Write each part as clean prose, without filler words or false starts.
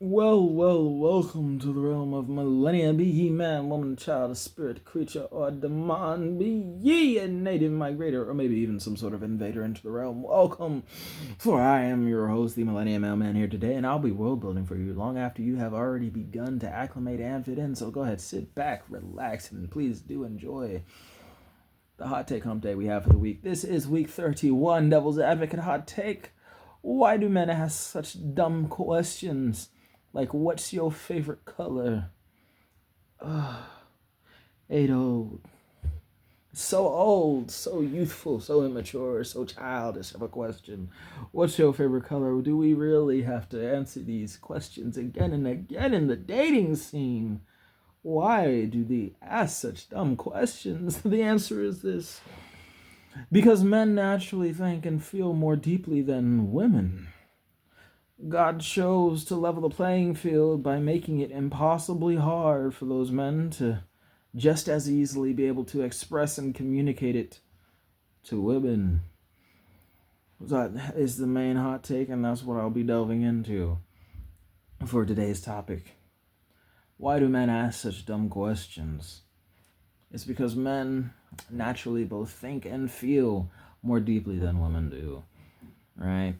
Welcome to the realm of Millenia. Be ye man, woman, child, spirit, creature, or demon. Be ye a native migrator, or maybe even some sort of invader into the realm. Welcome, for I am your host, the MILLENIANmailmen here today, and I'll be world building for you long after you have already begun to acclimate and fit in. So go ahead, sit back, relax, and please do enjoy the hot take hump day we have for the week. This is week 31, Devil's Advocate hot take. Why do men ask such dumb questions? Like, what's your favorite color? Age old. So old, so youthful, so immature, so childish of a question. What's your favorite color? Do we really have to answer these questions again and again in the dating scene? Why do they ask such dumb questions? The answer is this. Because men naturally think and feel more deeply than women. God chose to level the playing field by making it impossibly hard for those men to just as easily be able to express and communicate it to women. That is the main hot take, and that's what I'll be delving into for today's topic. Why do men ask such dumb questions? It's because men naturally both think and feel more deeply than women do, right?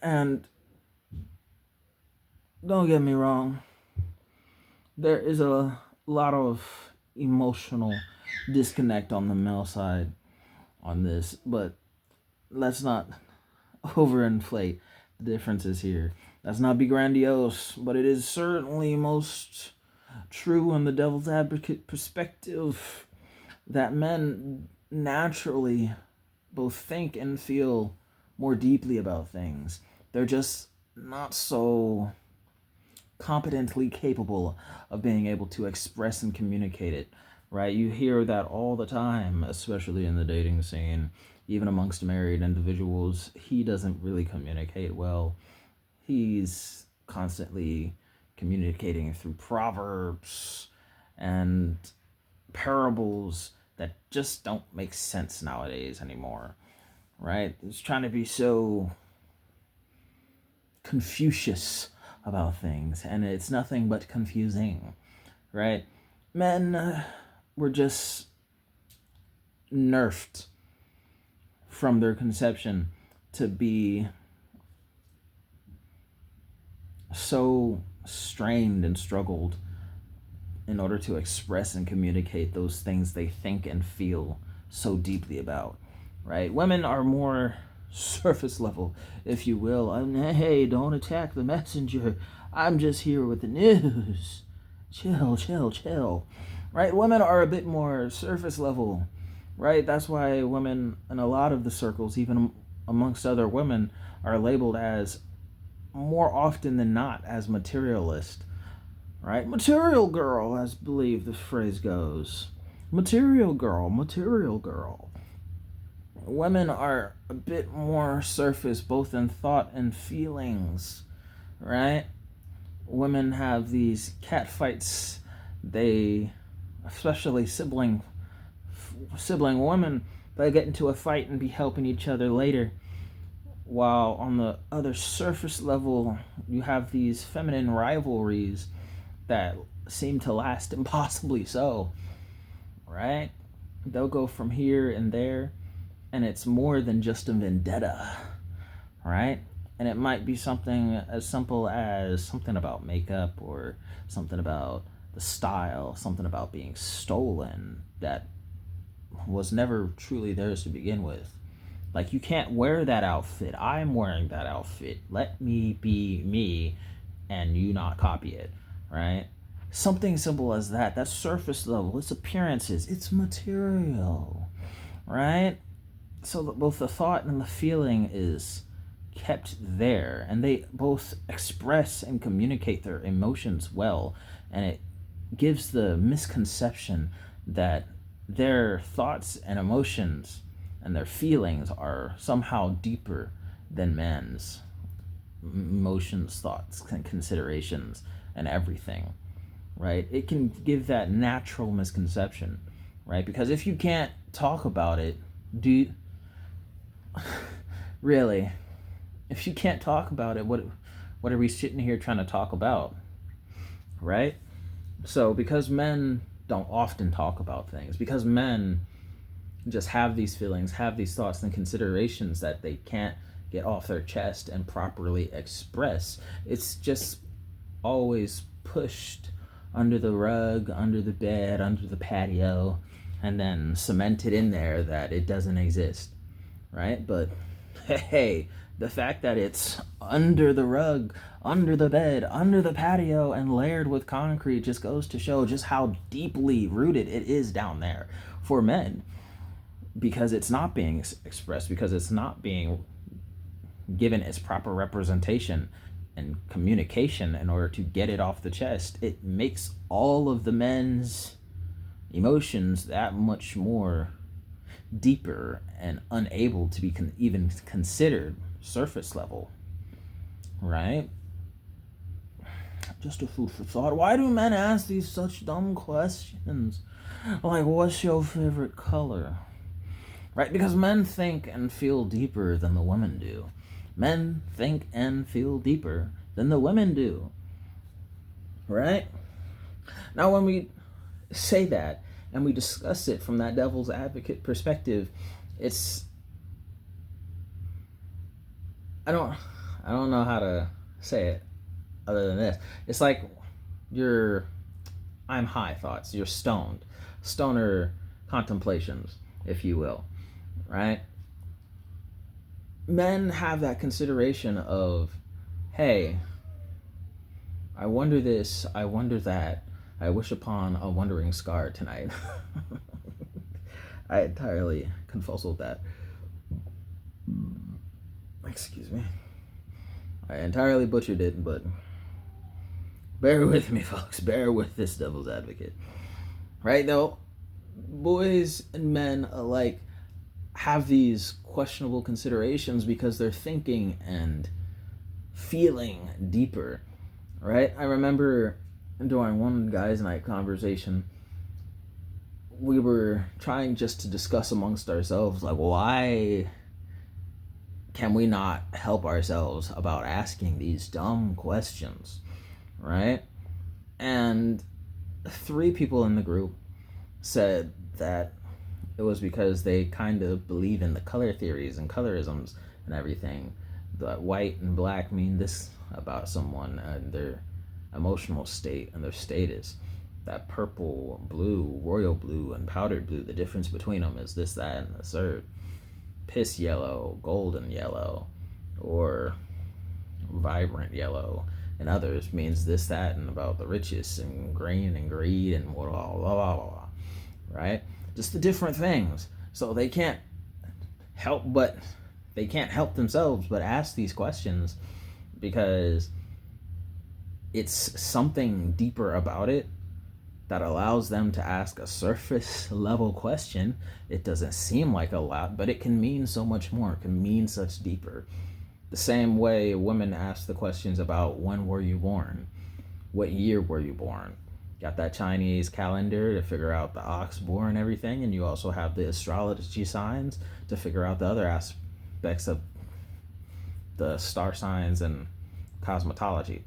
And don't get me wrong, there is a lot of emotional disconnect on the male side on this, but let's not overinflate the differences here. Let's not be grandiose, but it is certainly most true in the devil's advocate perspective that men naturally both think and feel more deeply about things. They're just not so competently capable of being able to express and communicate it, right? You hear that all the time, especially in the dating scene, even amongst married individuals. He doesn't really communicate well. He's constantly communicating through proverbs and parables that just don't make sense nowadays anymore, right? He's trying to be so Confucius about things, and it's nothing but confusing, right? Men were just nerfed from their conception to be so strained and struggled in order to express and communicate those things they think and feel so deeply about, right? Women are more surface level, if you will. Hey, don't attack the messenger. I'm just here with the news. Chill. Right? Women are a bit more surface level, right? That's why women in a lot of the circles, even amongst other women, are labeled as more often than not as materialist, right? Material girl, as I believe the phrase goes. Material girl. Women are a bit more surface, both in thought and feelings, right? Women have these cat fights. They, especially sibling women, they get into a fight and be helping each other later. While on the other surface level, you have these feminine rivalries that seem to last impossibly so, right? They'll go from here and there, and it's more than just a vendetta, right? And it might be something as simple as something about makeup, or something about the style, something about being stolen that was never truly theirs to begin with. Like, you can't wear that outfit. I'm wearing that outfit. Let me be me and you not copy it, right? Something simple as that. That's surface level. It's appearances. It's material, right? So that both the thought and the feeling is kept there, and they both express and communicate their emotions well, and it gives the misconception that their thoughts and emotions and their feelings are somehow deeper than men's emotions, thoughts, and considerations, and everything, right? It can give that natural misconception, right? Because if you can't talk about it, really, If you can't talk about it, what are we sitting here trying to talk about, right? So because men don't often talk about things, because men just have these feelings, have these thoughts and considerations that they can't get off their chest and properly express, it's just always pushed under the rug, under the bed, under the patio, and then cemented in there that it doesn't exist, right? But hey, the fact that it's under the rug, under the bed, under the patio, and layered with concrete just goes to show just how deeply rooted it is down there for men, because it's not being expressed, because it's not being given its proper representation and communication in order to get it off the chest. It makes all of the men's emotions that much more deeper and unable to be even considered surface level, right? Just a food for thought. Why do men ask these such dumb questions? Like, what's your favorite color? Right? Because men think and feel deeper than the women do. Men think and feel deeper than the women do. Right? Now, when we say that and we discuss it from that devil's advocate perspective, it's, I don't know how to say it other than this. It's like your I'm high thoughts, your stoner contemplations, if you will, right? Men have that consideration of, hey, I wonder this, I wonder that, I wish upon a wandering scar tonight. I entirely confuzzled that. Excuse me. I entirely butchered it, but bear with me, folks. Bear with this devil's advocate. Right? Though, boys and men alike have these questionable considerations because they're thinking and feeling deeper, right? I remember during one guys' night conversation, we were trying just to discuss amongst ourselves, like, why can we not help ourselves about asking these dumb questions, right? And 3 people in the group said that it was because they kind of believe in the color theories and colorisms and everything. That white and black mean this about someone and their emotional state and their status. That purple, blue, royal blue, and powdered blue, the difference between them is this, that, and the third. Piss yellow, golden yellow, or vibrant yellow, and others means this, that, and about the riches and grain and greed and blah, blah, blah, blah, blah, right? Just the different things. So they can't help themselves but ask these questions, because it's something deeper about it that allows them to ask a surface level question. It doesn't seem like a lot, but it can mean so much more. It can mean such deeper. The same way women ask the questions about when were you born? What year were you born? Got that Chinese calendar to figure out the ox bore and everything, and you also have the astrology signs to figure out the other aspects of the star signs and cosmetology.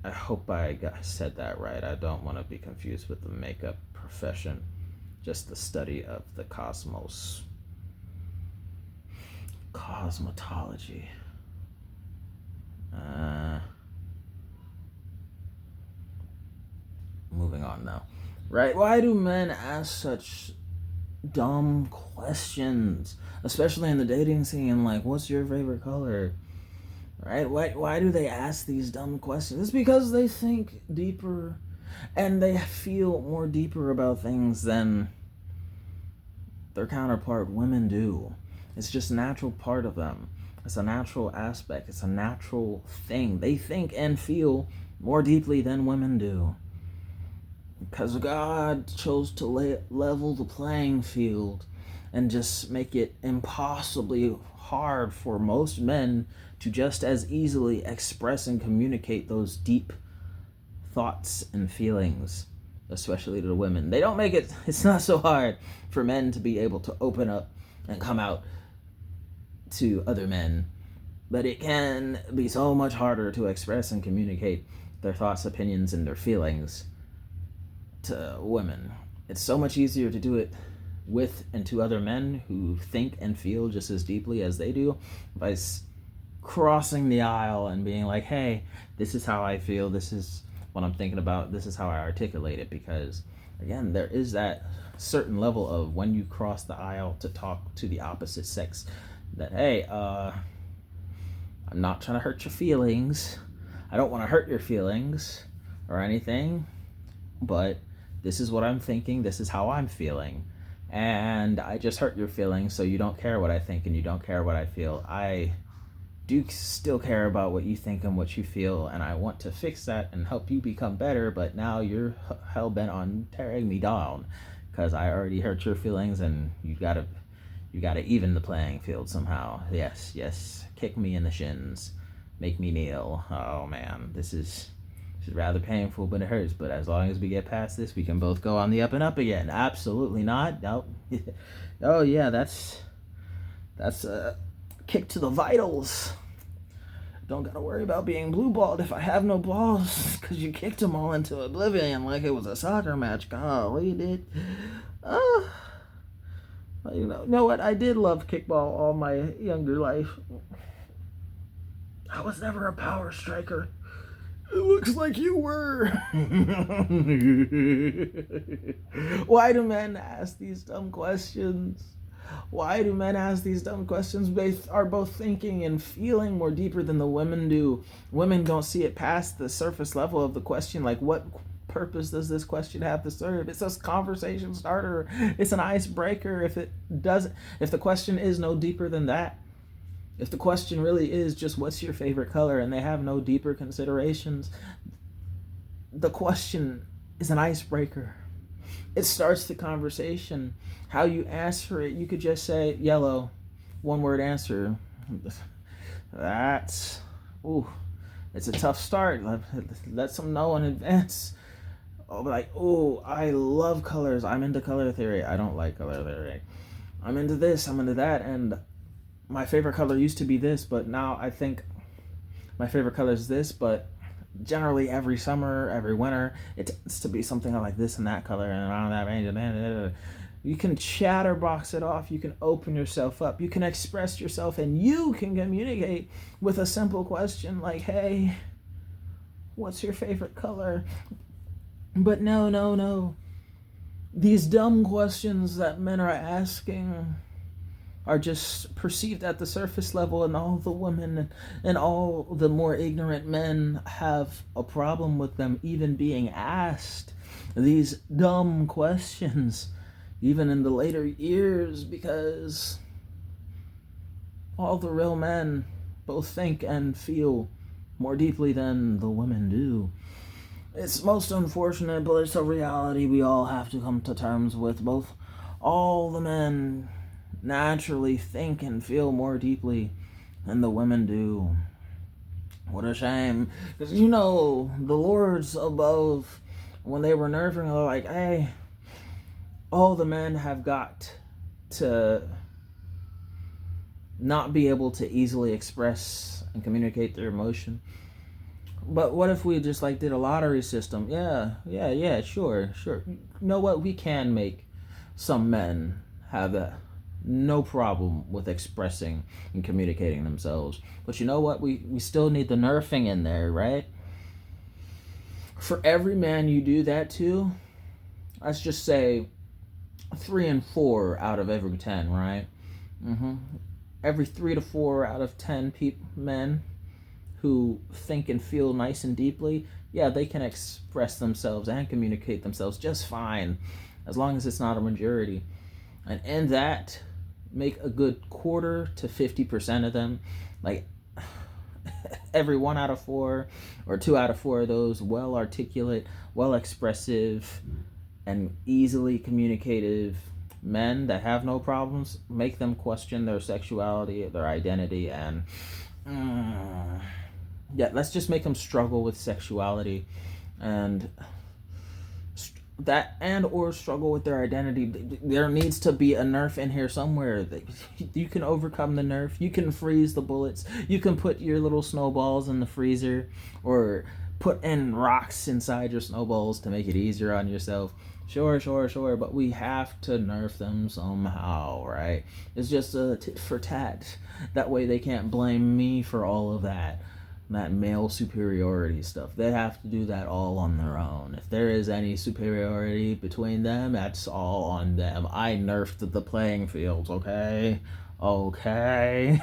I hope I said that right. I don't want to be confused with the makeup profession. Just the study of the cosmos. Cosmetology. Moving on now. Right? Why do men ask such dumb questions? Especially in the dating scene, like, what's your favorite color? Right? Why do they ask these dumb questions? It's because they think deeper and they feel more deeper about things than their counterpart women do. It's just a natural part of them. It's a natural aspect. It's a natural thing. They think and feel more deeply than women do. Because God chose to level the playing field and just make it impossibly hard for most men to just as easily express and communicate those deep thoughts and feelings especially to the women. They don't make it, it's not so hard for men to be able to open up and come out to other men, but it can be so much harder to express and communicate their thoughts, opinions, and their feelings to women. It's so much easier to do it with and to other men who think and feel just as deeply as they do by crossing the aisle and being like, hey, this is how I feel, this is what I'm thinking about, this is how I articulate it. Because again, there is that certain level of when you cross the aisle to talk to the opposite sex that, hey, I'm not trying to hurt your feelings, I don't want to hurt your feelings or anything, but this is what I'm thinking, this is how I'm feeling, and I just hurt your feelings, so you don't care what I think and you don't care what I feel. I do still care about what you think and what you feel, and I want to fix that and help you become better, but now you're hell-bent on tearing me down because I already hurt your feelings, and you gotta even the playing field somehow. Yes, kick me in the shins, make me kneel. Oh man, this is rather painful, but it hurts. But as long as we get past this, we can both go on the up and up again. Absolutely not. Nope. Oh yeah, that's a kick to the vitals. Don't gotta worry about being blue balled if I have no balls, because you kicked them all into oblivion like it was a soccer match. Golly, dude. You know what? I did love kickball all my younger life. I was never a power striker. It looks like you were. Why do men ask these dumb questions? Why do men ask these dumb questions? They are both thinking and feeling more deeper than the women do. Women don't see it past the surface level of the question. Like, what purpose does this question have to serve? It's a conversation starter. It's an icebreaker. If the question is no deeper than that, if the question really is just what's your favorite color and they have no deeper considerations, the question is an icebreaker. It starts the conversation. How you answer it, you could just say yellow, one word answer. It's a tough start. Let them know in advance. I love colors. I'm into color theory. I don't like color theory. I'm into this, I'm into that, and my favorite color used to be this, but now I think my favorite color is this, but generally every summer, every winter, it tends to be something like this and that color and around that range. You can chatterbox it off, you can open yourself up, you can express yourself, and you can communicate with a simple question like, hey, what's your favorite color? But no. These dumb questions that men are asking are just perceived at the surface level, and all the women and all the more ignorant men have a problem with them even being asked these dumb questions, even in the later years, because all the real men both think and feel more deeply than the women do. It's most unfortunate, but it's a reality we all have to come to terms with. All the men naturally think and feel more deeply than the women do. What a shame. Because the lords above, when they were nerving, they're like, hey, all the men have got to not be able to easily express and communicate their emotion. But what if we just did a lottery system? Yeah, sure. You know what? We can make some men have no problem with expressing and communicating themselves. But you know what? We still need the nerfing in there, right? For every man you do that to, let's just say 3 and 4 out of every 10, right? Every 3 to 4 out of 10 men who think and feel nice and deeply, yeah, they can express themselves and communicate themselves just fine, as long as it's not a majority. And in that, make a good 40 to 50% of them, every 1 out of 4 or 2 out of 4 of those well articulate, well expressive, and easily communicative men that have no problems, make them question their sexuality, their identity, and let's just make them struggle with sexuality and that and or struggle with their identity. There needs to be a nerf in here somewhere. You can overcome the nerf. You can freeze the bullets. You can put your little snowballs in the freezer, or put in rocks inside your snowballs to make it easier on yourself. Sure, but we have to nerf them somehow, right? It's just a tit for tat. That way they can't blame me for all of that male superiority stuff. They have to do that all on their own. If there is any superiority between them, that's all on them. I nerfed the playing fields, okay? Okay.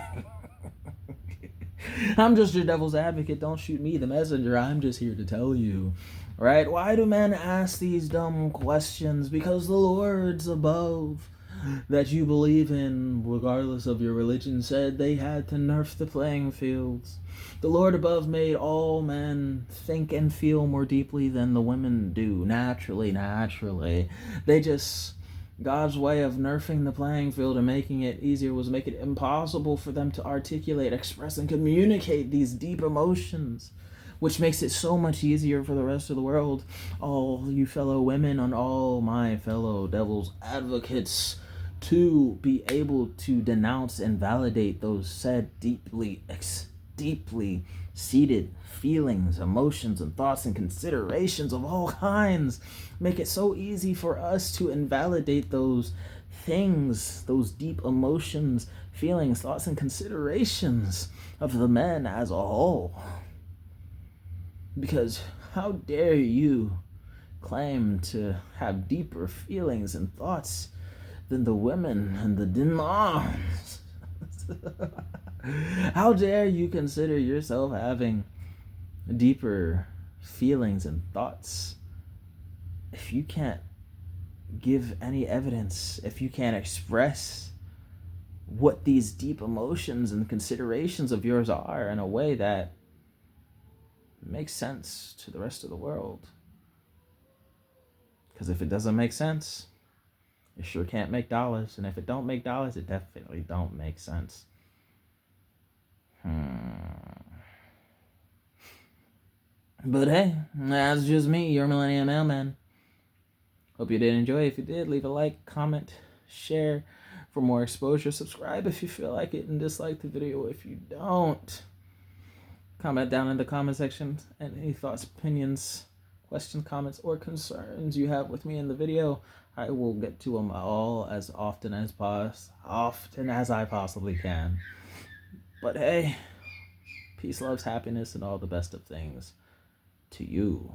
I'm just your devil's advocate. Don't shoot me, the messenger. I'm just here to tell you. Right? Why do men ask these dumb questions? Because the Lords above that you believe in, regardless of your religion, said they had to nerf the playing fields. The Lord above made all men think and feel more deeply than the women do. Naturally. They just... God's way of nerfing the playing field and making it easier was make it impossible for them to articulate, express, and communicate these deep emotions, which makes it so much easier for the rest of the world. All you fellow women and all my fellow devil's advocates to be able to denounce and validate those said deeply seated feelings, emotions, and thoughts and considerations of all kinds. Make it so easy for us to invalidate those things, those deep emotions, feelings, thoughts, and considerations of the men as a whole. Because how dare you claim to have deeper feelings and thoughts than the women and the demands? How dare you consider yourself having deeper feelings and thoughts if you can't give any evidence, if you can't express what these deep emotions and considerations of yours are in a way that makes sense to the rest of the world? Because if it doesn't make sense, it sure can't make dollars. And if it don't make dollars, it definitely don't make sense. But hey, that's just me, your Millennium Mailman. Hope you did enjoy. If you did, leave a like, comment, share for more exposure. Subscribe if you feel like it, and dislike the video if you don't. Comment down in the comment section and any thoughts, opinions, questions, comments, or concerns you have with me in the video. I will get to them all as often as I possibly can. But hey, peace, love, happiness, and all the best of things to you.